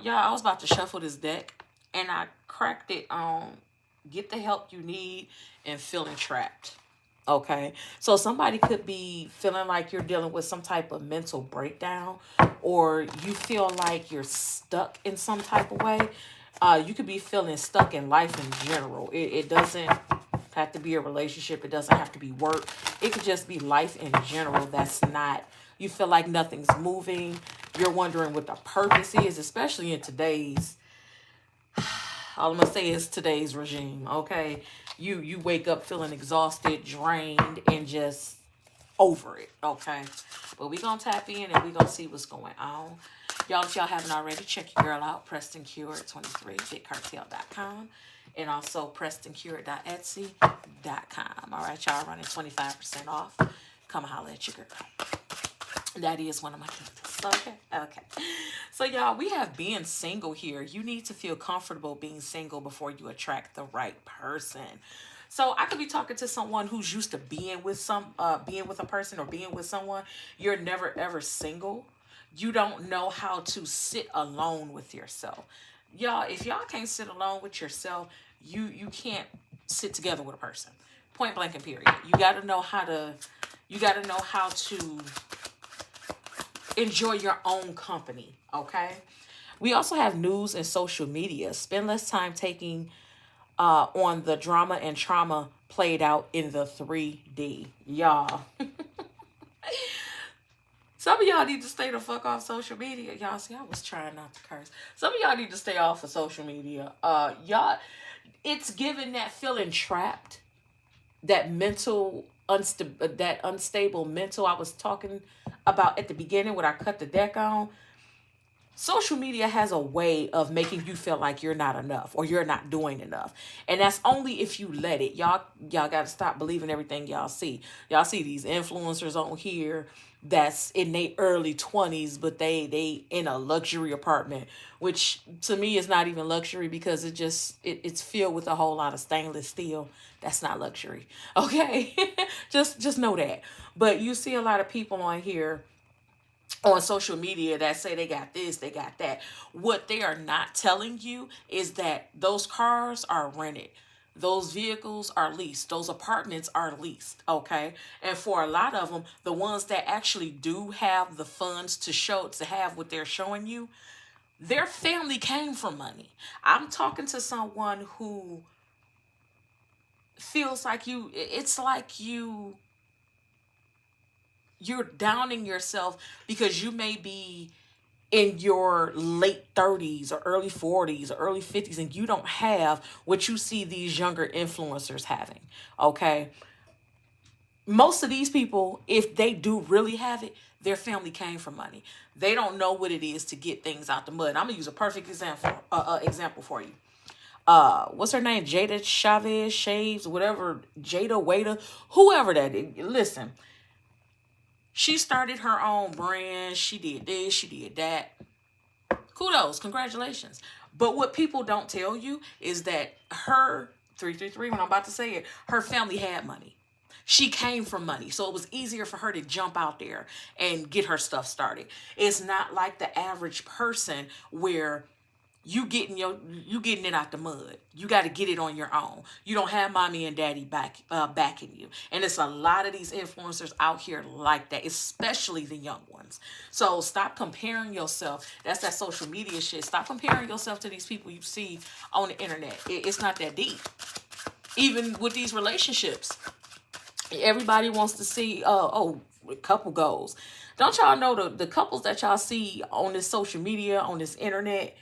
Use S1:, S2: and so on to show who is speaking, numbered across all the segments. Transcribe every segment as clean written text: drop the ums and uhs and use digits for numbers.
S1: Y'all, I was about to shuffle this deck and I cracked it on get the help you need and feeling trapped. Okay. So somebody could be feeling like you're dealing with some type of mental breakdown, or you feel like you're stuck in some type of way. You could be feeling stuck in life in general. It doesn't have to be a relationship. It doesn't have to be work. It could just be life in general that's not, you feel like nothing's moving. You're wondering what the purpose is, especially in today's, all I'm gonna say is today's regime, okay? You wake up feeling exhausted, drained, and just over it, okay? But we gonna tap in and we gonna see what's going on. Y'all, if y'all haven't already, check your girl out, Preston Cure 23, bigcartel.com, and also prestoncure.etsy.com. All right, y'all, running 25% off. Come holler at your girl. That is one of my gifts. Okay. Okay. So, y'all, we have being single here. You need to feel comfortable being single before you attract the right person. So I could be talking to someone who's used to being with a person or being with someone. You're never ever single. You don't know how to sit alone with yourself. Y'all, if y'all can't sit alone with yourself, you can't sit together with a person. Point blank and period. You gotta know how to enjoy your own company, okay? We also have news and social media. Spend less time taking on the drama and trauma played out in the 3D. Y'all. Some of y'all need to stay the fuck off social media. Y'all see, I was trying not to curse. Some of y'all need to stay off of social media. Y'all, it's giving that feeling trapped, that unstable mental I was talking about at the beginning when I cut the deck on. Social media has a way of making you feel like you're not enough or you're not doing enough. And that's only if you let it. Y'all got to stop believing everything y'all see. Y'all see these influencers on here that's in their early 20s, but they in a luxury apartment, which to me is not even luxury because it's filled with a whole lot of stainless steel. That's not luxury. Okay? just know that. But you see a lot of people on here on social media that say they got this, they got that. What they are not telling you is that those cars are rented. Those vehicles are leased. Those apartments are leased, okay? And for a lot of them, the ones that actually do have the funds to have what they're showing you, their family came from money. I'm talking to someone who feels like it's like you're downing yourself because you may be in your late 30s or early 40s or early 50s and you don't have what you see these younger influencers having. Okay? Most of these people, if they do really have it, their family came from money. They don't know what it is to get things out the mud. I'm gonna use a perfect example for you. What's her name? Jada Chavez, Shaves, whatever, Jada Waiter, whoever that is. Listen, she started her own brand. She did this, she did that. Kudos, congratulations. But what people don't tell you is that her 333, when I'm about to say it, her family had money. She came from money. So it was easier for her to jump out there and get her stuff started. It's not like the average person where you getting it out the mud. You got to get it on your own. You don't have mommy and daddy backing you. And it's a lot of these influencers out here like that, especially the young ones. So stop comparing yourself. That's that social media shit. Stop comparing yourself to these people you see on the internet. It's not that deep. Even with these relationships, everybody wants to see couple goals. Don't y'all know the couples that y'all see on this social media, on this internet,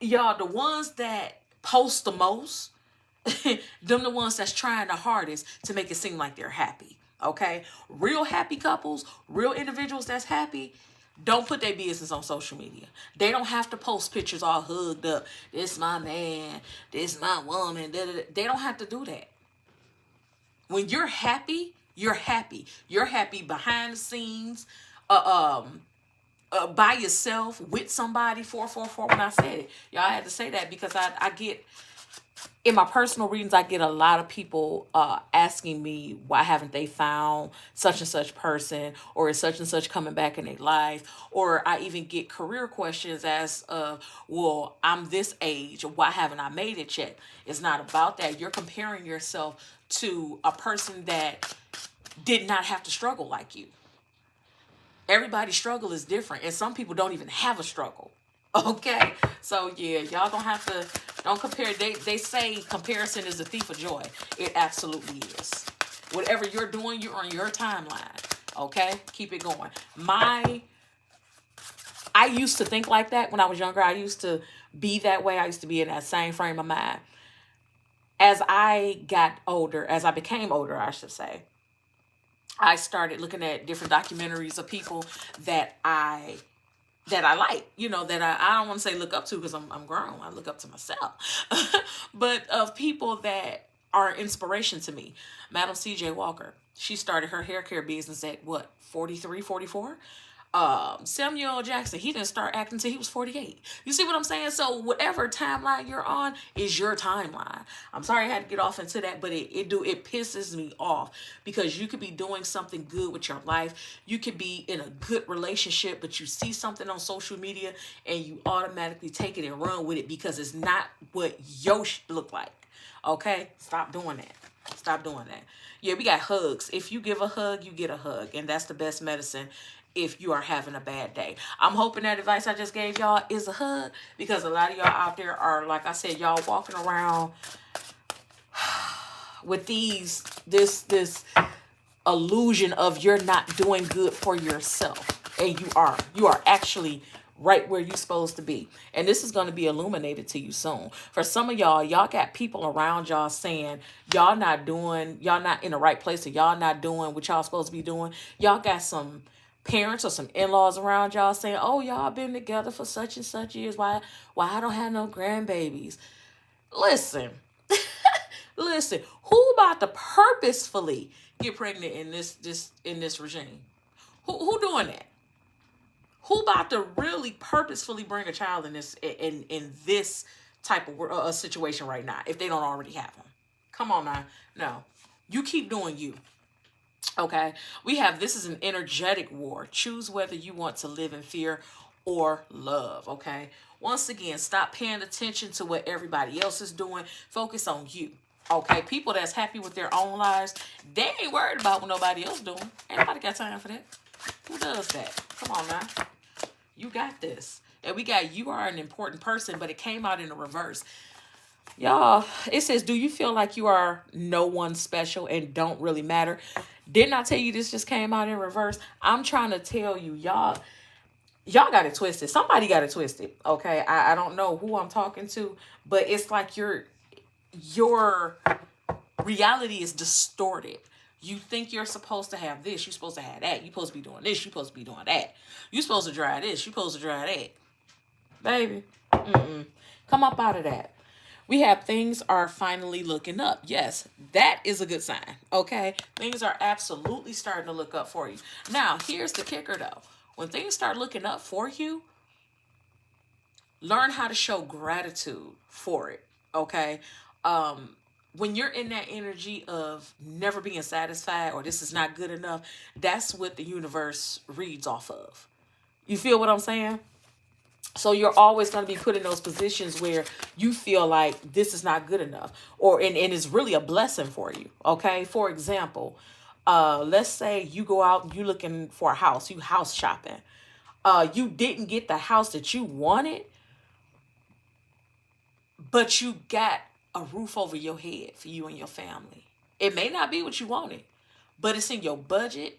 S1: y'all, the ones that post the most, them the ones that's trying the hardest to make it seem like they're happy. Okay? Real happy couples, real individuals that's happy, don't put their business on social media. They don't have to post pictures all hugged up. This my man, this my woman. Da, da, da. They don't have to do that. When you're happy, you're happy. You're happy behind the scenes, by yourself, with somebody, 444 when I said it. Y'all had to say that because I get in my personal readings, I get a lot of people asking me why haven't they found such and such person, or is such and such coming back in their life, or I even get career questions as well, I'm this age, why haven't I made it yet? It's not about that. You're comparing yourself to a person that did not have to struggle like you. Everybody's struggle is different, and some people don't even have a struggle. Okay, so yeah, y'all don't compare. They say comparison is the thief of joy. It absolutely is. Whatever you're doing, you're on your timeline. Okay, keep it going. I used to think like that when I was younger. I used to be that way. I used to be in that same frame of mind. As I got older, as I became older, I should say, I started looking at different documentaries of people that I like, that I don't want to say look up to, because I'm grown. I look up to myself. But of people that are inspiration to me. Madam C.J. Walker. She started her hair care business at what, 43, 44? Samuel L. Jackson, he didn't start acting until he was 48. You see what I'm saying? So whatever timeline you're on is your timeline. I'm sorry I had to get off into that, but it pisses me off, because you could be doing something good with your life. You could be in a good relationship, but you see something on social media and you automatically take it and run with it because it's not what your look like. Okay? Stop doing that. Stop doing that. Yeah, we got hugs. If you give a hug, you get a hug. And that's the best medicine if you are having a bad day. I'm hoping that advice I just gave y'all is a hug, because a lot of y'all out there are, like I said, y'all walking around with this illusion of you're not doing good for yourself. And you are actually right where you're supposed to be. And this is going to be illuminated to you soon. For some of y'all got people around y'all saying y'all not in the right place, or y'all not doing what y'all supposed to be doing. Y'all got some parents or some in-laws around y'all saying, oh, y'all been together for such and such years. Why I don't have no grandbabies? Listen, listen, who about to purposefully get pregnant in this regime? Who doing that? Who about to really purposefully bring a child in this type of situation right now, if they don't already have them? Come on now. No. You keep doing you. Okay? This is an energetic war. Choose whether you want to live in fear or love. Okay? Once again, stop paying attention to what everybody else is doing. Focus on you. Okay? People that's happy with their own lives, they ain't worried about what nobody else doing. Ain't nobody got time for that. Who does that? Come on now. You got this. And we got, you are an important person, but it came out in the reverse. Y'all, it says, do you feel like you are no one special and don't really matter? Didn't I tell you this just came out in reverse? I'm trying to tell you, y'all got it twisted. Somebody got it twisted. Okay. I don't know who I'm talking to, but it's like your reality is distorted. You think you're supposed to have this. You're supposed to have that. You're supposed to be doing this. You're supposed to be doing that. You're supposed to drive this. You're supposed to drive that. Baby, come up out of that. We have things are finally looking up. Yes, that is a good sign. Okay, things are absolutely starting to look up for you. Now, here's the kicker though. When things start looking up for you, learn how to show gratitude for it. Okay. When you're in that energy of never being satisfied, or this is not good enough, that's what the universe reads off of. You feel what I'm saying? So you're always going to be put in those positions where you feel like this is not good enough, and it's really a blessing for you. Okay. For example, let's say you go out and you looking for a house, you house shopping. You didn't get the house that you wanted, but you got a roof over your head for you and your family. It may not be what you wanted, but it's in your budget.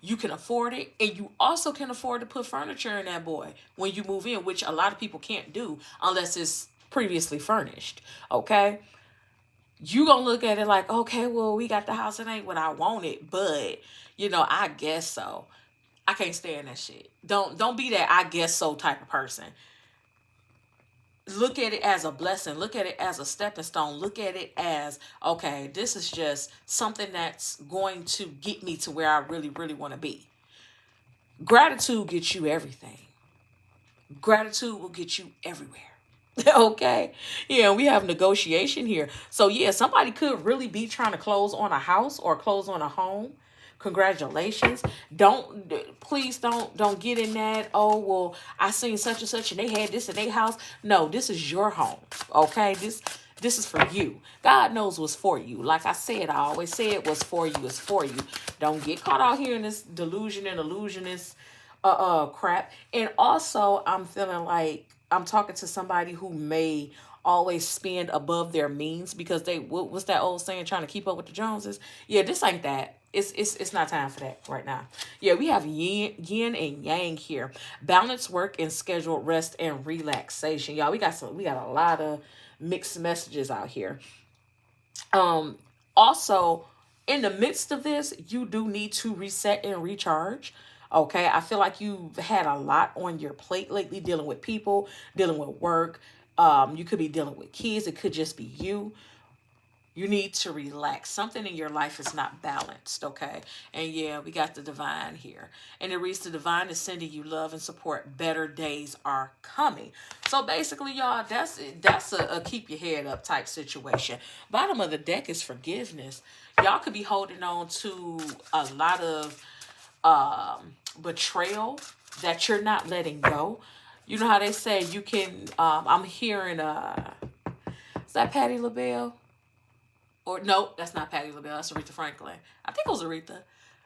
S1: You can afford it, and you also can afford to put furniture in that boy when you move in, which a lot of people can't do unless it's previously furnished. Okay? You gonna look at it like, okay, well, we got the house. It ain't what I wanted, but I guess so. I can't stand that shit. Don't be that I guess so type of person. Look at it as a blessing. Look at it as a stepping stone. Look at it as, okay, this is just something that's going to get me to where I really, really want to be. Gratitude gets you everything. Gratitude will get you everywhere. Okay. Yeah, we have negotiation here. So yeah, somebody could really be trying to close on a house or close on a home. Congratulations. Don't please don't get in that. Oh well, I seen such and such and they had this in their house. No, this is your home. Okay? This is for you. God knows what's for you. Like I said, I always say it was for you, it's for you. Don't get caught out here in this delusion and illusionist crap. And also I'm feeling like I'm talking to somebody who may always spend above their means because what's that old saying, trying to keep up with the Joneses? Yeah, this ain't that. It's not time for that right now. Yeah, we have yin and yang here. Balance work and scheduled rest and relaxation. Y'all, we got a lot of mixed messages out here. Also, in the midst of this, you do need to reset and recharge. Okay, I feel like you've had a lot on your plate lately, dealing with people, dealing with work. You could be dealing with kids. It could just be you. You need to relax. Something in your life is not balanced, okay? And yeah, we got the divine here. And it reads, the divine is sending you love and support. Better days are coming. So basically, y'all, that's a keep your head up type situation. Bottom of the deck is forgiveness. Y'all could be holding on to a lot of betrayal that you're not letting go. You know how they say you can, I'm hearing, is that Patti LaBelle? Or no, that's not Patti LaBelle. That's Aretha Franklin. I think it was Aretha.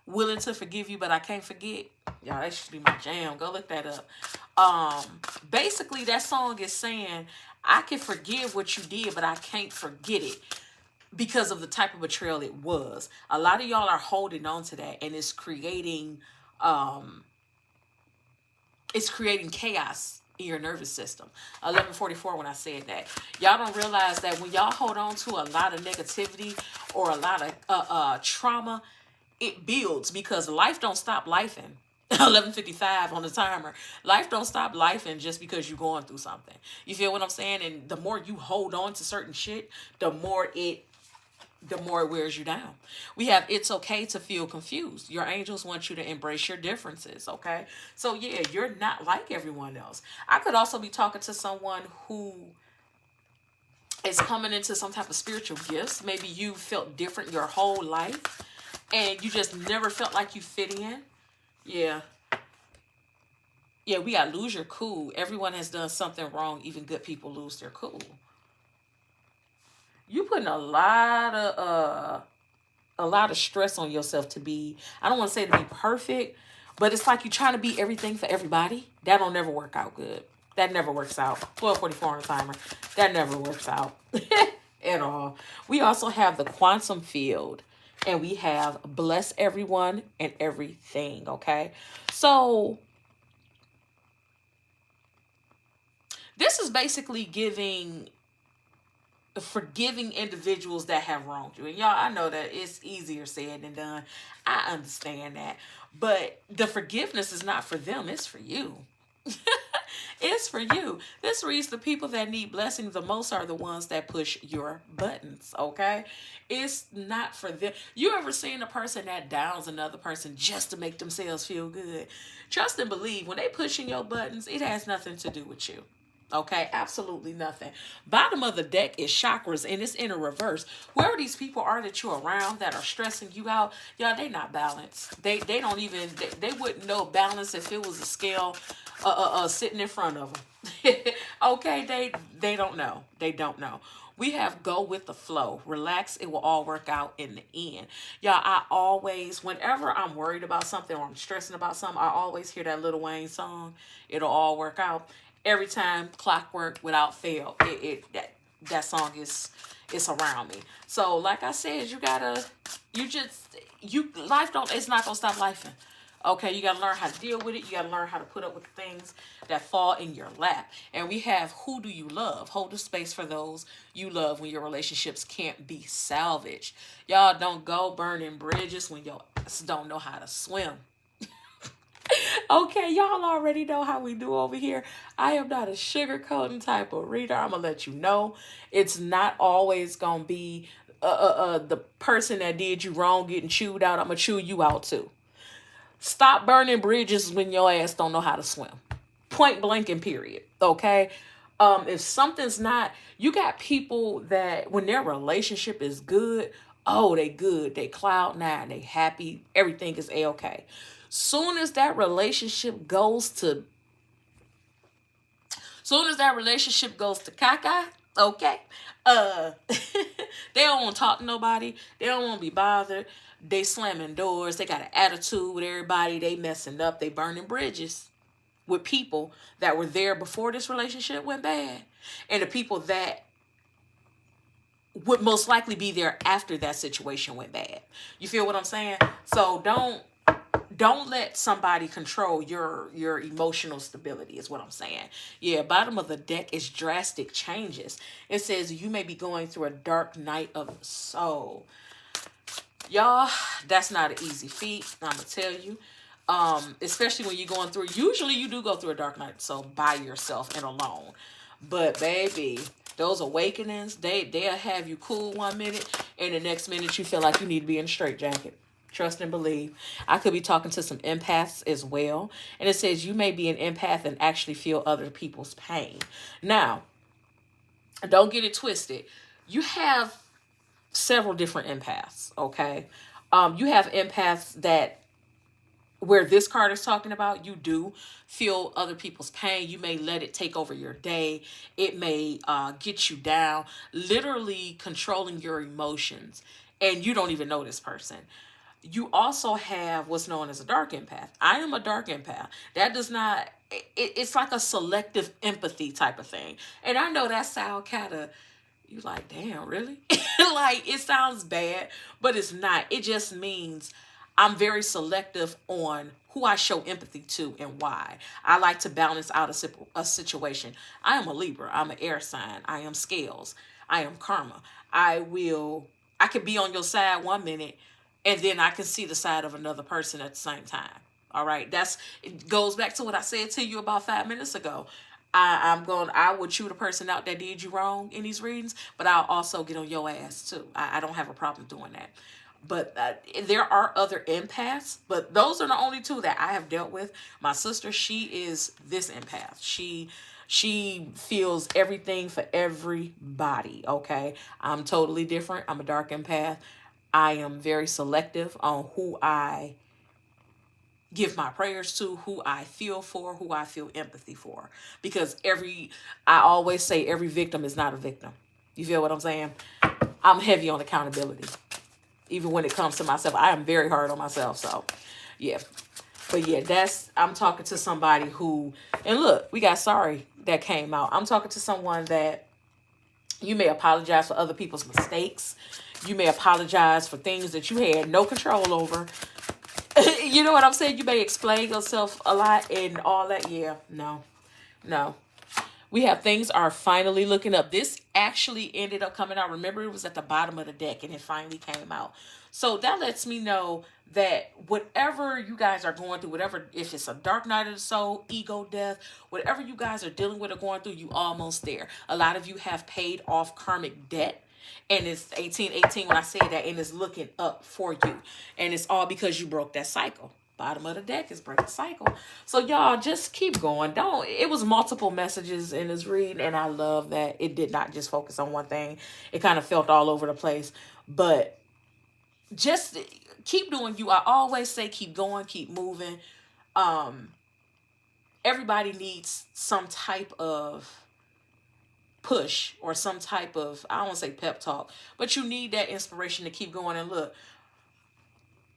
S1: Willing to forgive you, but I can't forget. Y'all, that should be my jam. Go look that up. Basically, that song is saying I can forgive what you did, but I can't forget it because of the type of betrayal it was. A lot of y'all are holding on to that, and it's creating chaos in your nervous system. 11:44 when I said that. Y'all don't realize that when y'all hold on to a lot of negativity or a lot of trauma, it builds because life don't stop lifing. 11:55 on the timer. Life don't stop lifing just because you're going through something. You feel what I'm saying? And the more you hold on to certain shit, the more it wears you down. We have it's okay to feel confused. Your angels want you to embrace your differences, okay? So yeah, you're not like everyone else. I could also be talking to someone who is coming into some type of spiritual gifts. Maybe you felt different your whole life and you just never felt like you fit in. Yeah. Yeah, we got lose your cool. Everyone has done something wrong. Even good people lose their cool. You putting a lot of stress on yourself to be, I don't want to say to be perfect, but it's like you're trying to be everything for everybody. That don't never work out good. That never works out. 12:44 on the timer. That never works out at all. We also have the quantum field and we have bless everyone and everything, okay? So this is basically forgiving individuals that have wronged you. And y'all, I know that it's easier said than done. I understand that. But the forgiveness is not for them, it's for you. It's for you. This reads, the people that need blessings the most are the ones that push your buttons, okay? It's not for them. You ever seen a person that downs another person just to make themselves feel good? Trust and believe, when they pushing your buttons, it has nothing to do with you. Okay, absolutely nothing. Bottom of the deck is chakras and it's in a reverse. Whoever these people are that you're around that are stressing you out, y'all, they not balanced. They don't even they wouldn't know balance if it was a scale sitting in front of them. Okay, they don't know. They don't know. We have go with the flow. Relax. It will all work out in the end. Y'all, I always, whenever I'm worried about something or I'm stressing about something, I always hear that Lil Wayne song. It'll all work out. Every time, clockwork without fail. That song is it's around me. So like I said, life don't, it's not gonna stop lifing. Okay, you gotta learn how to deal with it. You gotta learn how to put up with the things that fall in your lap. And we have who do you love? Hold the space for those you love when your relationships can't be salvaged. Y'all don't go burning bridges when your ass don't know how to swim. Okay, y'all already know how we do over here. I am not a sugarcoating type of reader. I'm gonna let you know it's not always gonna be the person that did you wrong getting chewed out. I'm gonna chew you out too. Stop burning bridges when your ass don't know how to swim. Point blank and period. Okay. If something's not, you got people that when their relationship is good, oh, they good, they cloud nine, they happy, everything is a-okay. Soon as that relationship goes to Soon as that relationship goes to caca, okay, they don't want to talk to nobody. They don't want to be bothered. They slamming doors. They got an attitude with everybody. They messing up. They burning bridges with people that were there before this relationship went bad, and the people that would most likely be there after that situation went bad. You feel what I'm saying? So don't let somebody control your emotional stability is what I'm saying. Yeah, bottom of the deck is drastic changes. It says you may be going through a dark night of the soul. Y'all, that's not an easy feat, I'm gonna tell you. Especially when you're going through, usually you do go through a dark night so by yourself and alone. But baby, those awakenings, they'll have you cool 1 minute, and the next minute you feel like you need to be in a straitjacket. Trust and believe. I could be talking to some empaths as well. And it says you may be an empath and actually feel other people's pain. Now, don't get it twisted. You have several different empaths, okay? You have empaths that where this card is talking about, you do feel other people's pain. You may let it take over your day. It may get you down, literally controlling your emotions. And you don't even know this person. You also have what's known as a dark empath. I am a dark empath. That does not, it's like a selective empathy type of thing. And I know that sound kind of, you like, damn, really? Like, it sounds bad, but it's not. It just means I'm very selective on who I show empathy to and why. I like to balance out a situation. I am a Libra. I'm an air sign. I am scales. I am karma. I could be on your side 1 minute, and then I can see the side of another person at the same time. All right. It goes back to what I said to you about 5 minutes ago. I would chew the person out that did you wrong in these readings, but I'll also get on your ass too. I don't have a problem doing that. But there are other empaths, but those are the only two that I have dealt with. My sister, she is this empath. She feels everything for everybody, okay? I'm totally different. I'm a dark empath. I am very selective on who I give my prayers to, who I feel for, who I feel empathy for. Because I always say every victim is not a victim. You feel what I'm saying? I'm heavy on accountability. Even when it comes to myself, I am very hard on myself. So, yeah. But yeah, I'm talking to somebody who, and look, we got sorry that came out. I'm talking to someone that you may apologize for other people's mistakes. You may apologize for things that you had no control over. You know what I'm saying? You may explain yourself a lot and all that. Yeah, no. We have things are finally looking up. This actually ended up coming out. Remember, it was at the bottom of the deck and it finally came out. So that lets me know that whatever you guys are going through, whatever, if it's a dark night of the soul, ego death, whatever you guys are dealing with or going through, you almost there. A lot of you have paid off karmic debt. And it's 1818 when I say that, and it's looking up for you. And it's all because you broke that cycle. Bottom of the deck is break the cycle. So y'all just keep going. It was multiple messages in this read, and I love that it did not just focus on one thing. It kind of felt all over the place. But just keep doing you. I always say keep going, keep moving. Everybody needs some type of push or some type of, I don't want to say pep talk, but you need that inspiration to keep going. And look,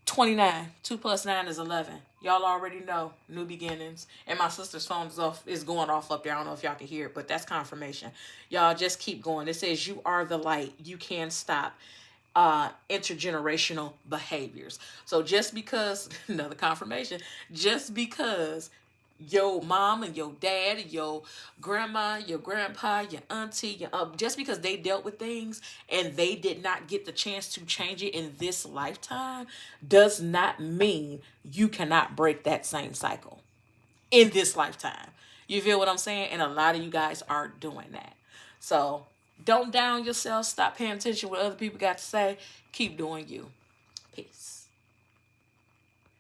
S1: 29, 2 plus 9 is 11. Y'all already know, new beginnings. And my sister's phone is going off up there. I don't know if y'all can hear it, but that's confirmation. Y'all just keep going. It says you are the light. You can stop intergenerational behaviors. So just because, another confirmation, just because your mom and your dad and your grandma, your grandpa, your auntie, just because they dealt with things and they did not get the chance to change it in this lifetime does not mean you cannot break that same cycle in this lifetime. You feel what I'm saying? And a lot of you guys are doing that. So don't down yourself. Stop paying attention to what other people got to say. Keep doing you. Peace.